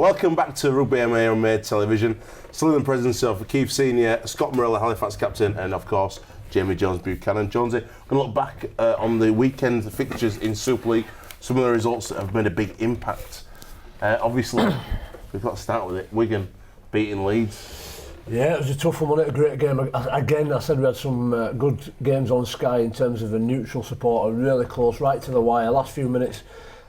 Welcome back to Rugby MA on Made Television. Still in the presence of Keith Senior, Scott Morella, Halifax captain, and of course Jamie Jones Buchanan. Jonesy, I'm going to look back on the weekend fixtures in Super League. Some of the results that have made a big impact. Obviously, we've got to start with it. Wigan beating Leeds. Yeah, it was a tough one, wasn't it? A great game. Again, I said we had some good games on Sky in terms of a neutral supporter, really close, right to the wire. Last few minutes,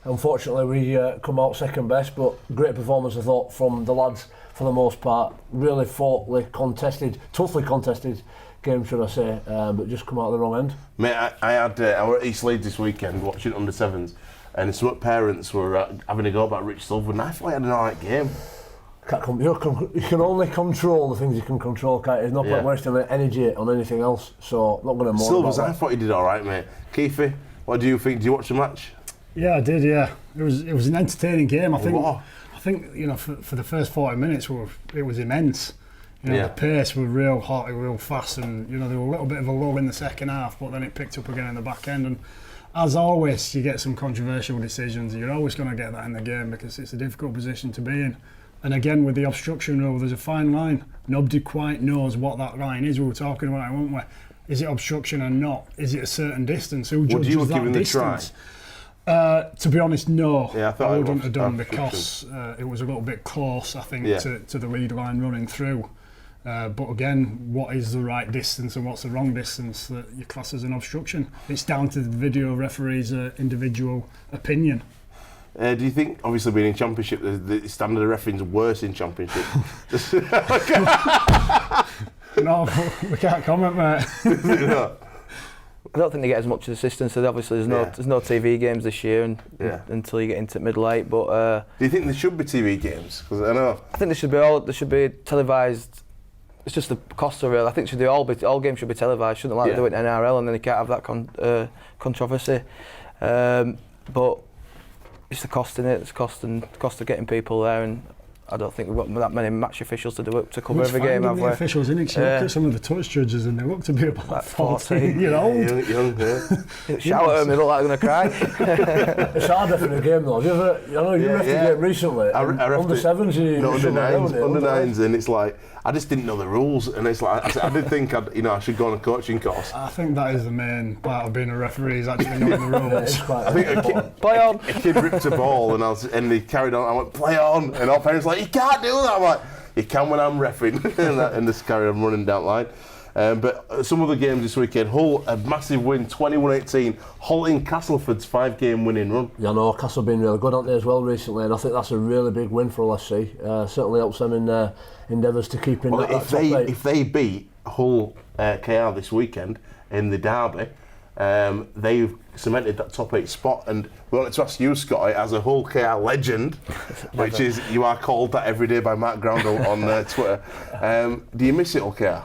unfortunately, we come out second best, but great performance, I thought, from the lads for the most part. Really toughly contested game, should I say, but just come out the wrong end. Mate, I were at East Leeds this weekend watching under sevens, and some parents were having a go about Rich Silver, and I thought he had an alright game. You can only control the things you can control, can't you? There's no point wasting energy on anything else, so I'm not going to moan Silvers, about I thought he did alright, mate. Keithy, what do you think? Did you watch the match? Yeah, I did. Yeah, it was an entertaining game. I think you know for the first 40 minutes it was immense. You know, the pace was real hot, real fast, and you know there was a little bit of a lull in the second half, but then it picked up again in the back end. And as always, you get some controversial decisions. You're always going to get that in the game because it's a difficult position to be in. And again, with the obstruction rule, there's a fine line. Nobody quite knows what that line is. We were talking about it, weren't we? Is it obstruction or not? Is it a certain distance? Who judges that distance? To be honest, no. Yeah, I wouldn't have done because it was a little bit close, I think, to the lead line running through. But again, what is the right distance and what's the wrong distance that you class as an obstruction? It's down to the video referee's individual opinion. Do you think, obviously being in Championship, the standard of refereeing's worse in Championship? No, we can't comment, mate. I don't think they get as much assistance. So obviously, there's no TV games this year, until you get into middle eight. But do you think there should be TV games? Because I think they should be televised. It's just the cost of it. I think all games should be televised. Shouldn't they do it in NRL, and then you can't have that controversy. But it's the cost in it. It's cost of getting people there, and I don't think we've got that many match officials to do it to cover every game, have we? The officials, innit? You look at some of the touch judges, and they look to be about 14 years old. Young, Shout at them, they look like they're going to cry. It's harder for the game, though. I know you left the game recently. Under sevens, under nines, and it's like I just didn't know the rules, and it's like I did think I should go on a coaching course. I think that is the main part of being a referee, is actually knowing the rules. I think a kid ripped a ball, and he carried on. I went, play on, and our parents were like, you can't do that. I'm like, you can when I'm reffing, and just carried on running down the line. But some of the games this weekend, Hull, a massive win, 21-18, halting Castleford's 5-game winning run. Yeah, no, Castle been really good, haven't they, as well recently, and I think that's a really big win for LFC. Certainly helps them in their endeavours to keep in that top eight. If they beat Hull KR this weekend in the derby, they've cemented that top 8 spot. And we wanted to ask you, Scotty, as a Hull KR legend, which is, you are called that every day by Mark Groundle on Twitter. Do you miss it, Hull KR?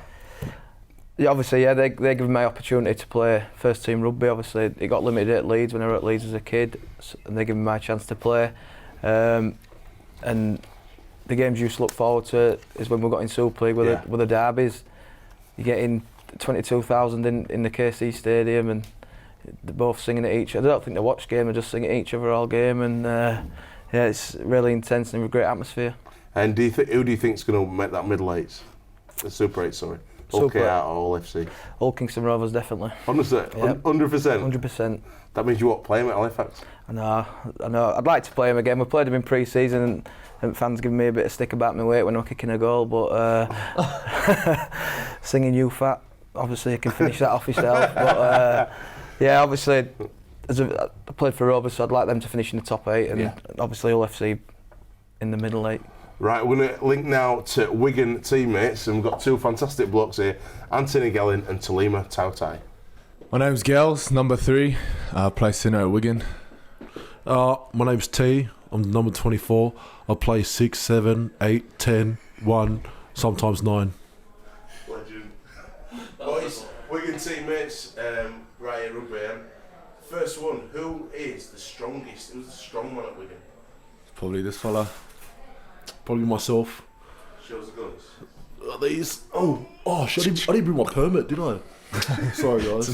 Yeah, obviously, they're giving me opportunity to play first team rugby. Obviously, it got limited at Leeds when I were at Leeds as a kid, and they're giving me my chance to play. And the games you used to look forward to is when we got in Super League with the derbies. You get in 22,000 in the KC Stadium, and they're both singing at each other. I don't think they watch game; they just sing at each other all game, and it's really intense and a great atmosphere. And who do you think is going to make that middle eights, the Super 8? Sorry. Hull KR or Hull FC? Hull Kingston Rovers, definitely. 100%? 100%. That means you won't play him at Halifax? I know. I'd like to play him again. We played him in pre-season, and fans giving me a bit of stick about my weight when I'm kicking a goal, but singing "You Fat," obviously you can finish that off yourself. But obviously, I played for Rovers, so I'd like them to finish in the top 8, and obviously Hull FC in the middle 8. Right, we're going to link now to Wigan teammates, and we've got 2 fantastic blokes here, Anthony Gellin and Talima Tautai. My name's Gels, number 3. I play centre at Wigan. My name's T. I'm number 24. I play 6, 7, 8, 10, 1, sometimes 9. Legend. Boys, Wigan teammates, right here, Rugby. First one, who is the strongest? Who's the strong one at Wigan? Probably this fella. Probably myself. Shows the guns. These. Oh, shit, I didn't bring my permit, did I? Sorry, guys.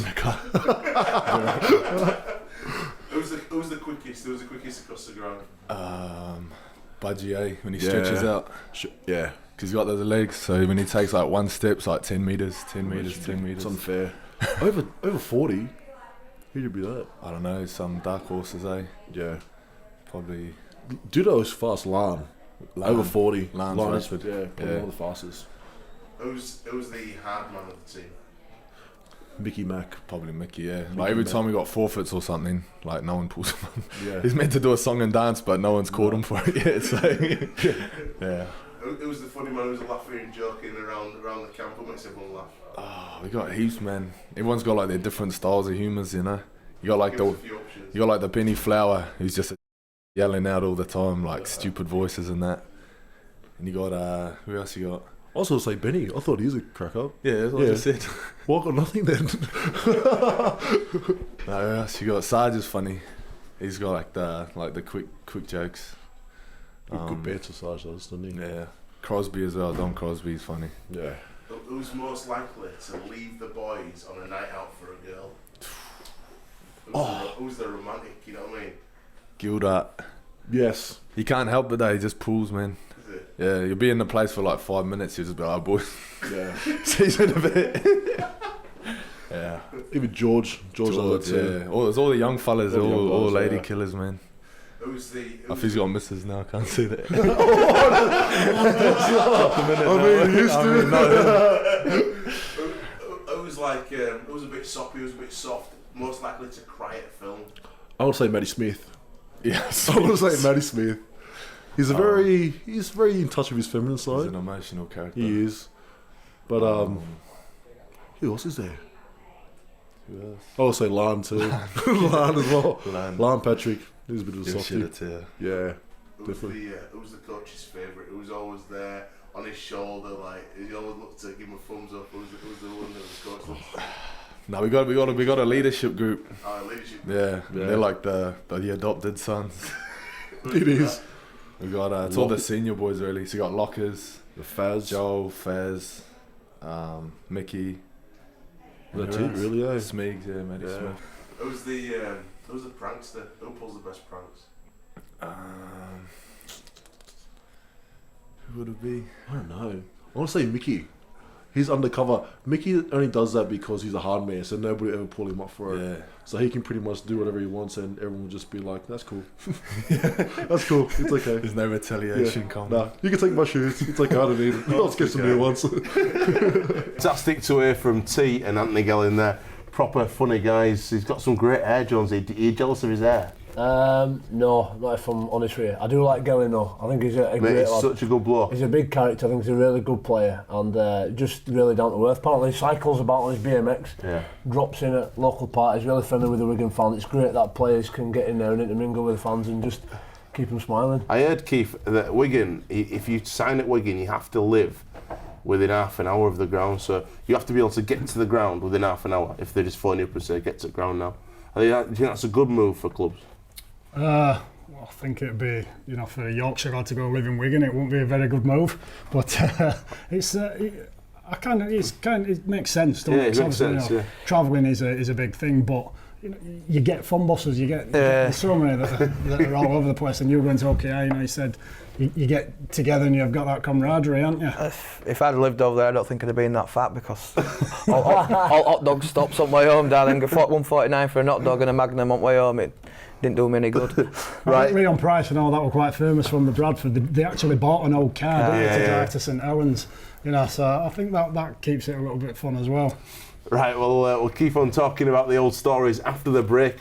Who's the quickest? Who's the quickest across the ground? Budgie, eh? When he stretches out. Yeah. Because he's got those legs, so when he takes like one step, it's like 10 metres, 10 metres, 10 It's metres. unfair. over 40. Who should be that? I don't know, some dark horses, eh? Yeah. Probably. Dudo's fast. Lan. Over 40. Lan's Lan right. is, probably Yeah. one of the fastest. Who's the hard man of the team? Mickey Mack. Probably Mickey, yeah. Like every time we got forfeits or something, like no one pulls him on. Yeah. He's meant to do a song and dance, but no one's caught him for it yet, so. Yeah. Who was the funny man who was laughing and joking around the camp? What makes everyone laugh? Oh, we got heaps, man. Everyone's got like their different styles of humours, you know. You got like Give us the a few options. you got like the Benny Flower, who's just yelling out all the time, like stupid voices and that. And you got who else you got? Also, say Benny. I thought he was a crack up. Yeah, that's what I just said. Well, I got nothing then. No, who else you got? Sarge is funny. He's got like the quick jokes. Good banter, Sarge, doesn't he? Yeah. Crosby as well. Don Crosby's funny. Yeah. Who's most likely to leave the boys on a night out for a girl? Who's the romantic, you know what I mean? Gildart. Yes. He can't help it though, he just pulls, man. Is it? Yeah, you'll be in the place for like 5 minutes, you'll just be like, oh, boys, Yeah. see you in a bit. Yeah. Even George does that too. Yeah. It's all the young fellas, All the young all fellas, lady yeah. killers, man. Who's If he's got misses now, I can't see that. who's like who's a bit soppy, who's a bit soft, most likely to cry at film? I would say Matty Smith. Yeah, I would say Matty Smith. He's he's very in touch with his feminine he's side. an emotional character. He is. But who else is there? Who else? I would say Lan too. Lan as well. Lan. Lan Patrick. He's a bit of a Give softie. shit to Yeah. Who's the coach's favourite? Who's always there on his shoulder? Like he always looked to give him a thumbs up. Who's the one that the coach looked to? No, we got a leadership group. Leadership. Yeah, Yeah. they're like the adopted sons. It is. We got it's all the senior boys really. So you got Lockers, The Faz. Joel, Fez, Mickey. That's it, really, yeah. Smegs, yeah, Matty Yeah. Smith. Who's the prankster? Who pulls the best pranks? Who would it be? I don't know. I want to say Mickey. He's undercover. Mickey only does that because he's a hard man, so nobody will ever pull him up for it. Yeah. So he can pretty much do whatever he wants, and everyone will just be like, "That's cool. That's cool. It's okay." There's no retaliation coming. Nah, you can take my shoes. It's okay. I don't need it. I'll just get some new ones. Fantastic to hear from T and Anthony Gell in there. Proper funny guys. He's got some great hair, Jonesy. Are you jealous of his hair? No, not if I'm honest with you. I do like Gelly though. I think he's a Mate, great he's lad. such a good bloke. He's a big character. I think he's a really good player and just really down to earth. Apparently he cycles about on his BMX, Yeah. drops in at local parties, really friendly with the Wigan fans. It's great that players can get in there and intermingle with the fans and just keep them smiling. I heard, Keith, that Wigan, if you sign at Wigan, you have to live within half an hour of the ground. So you have to be able to get to the ground within half an hour if they just phone you up and say, get to the ground now. Do you think that's a good move for clubs? I think it'd be, for a Yorkshire lad to go live in Wigan, it won't be a very good move. But it makes sense. Don't Yeah, it? it makes sense, yeah. Travelling is a big thing, but you get fun buses. There's so many that are all over the place. And you went to OKI, you said you get together and you've got that camaraderie, haven't you? If I'd lived over there, I don't think I'd have been that fat because all hot dog stops on my way home, darling. Got $1.49 for a hot dog and a Magnum on my way home. It didn't do me any good. Right. Leon Price and all that were quite famous from the Bradford. They actually bought an old car to drive to St Helens. So I think that keeps it a little bit fun as well. Right, well, we'll keep on talking about the old stories after the break.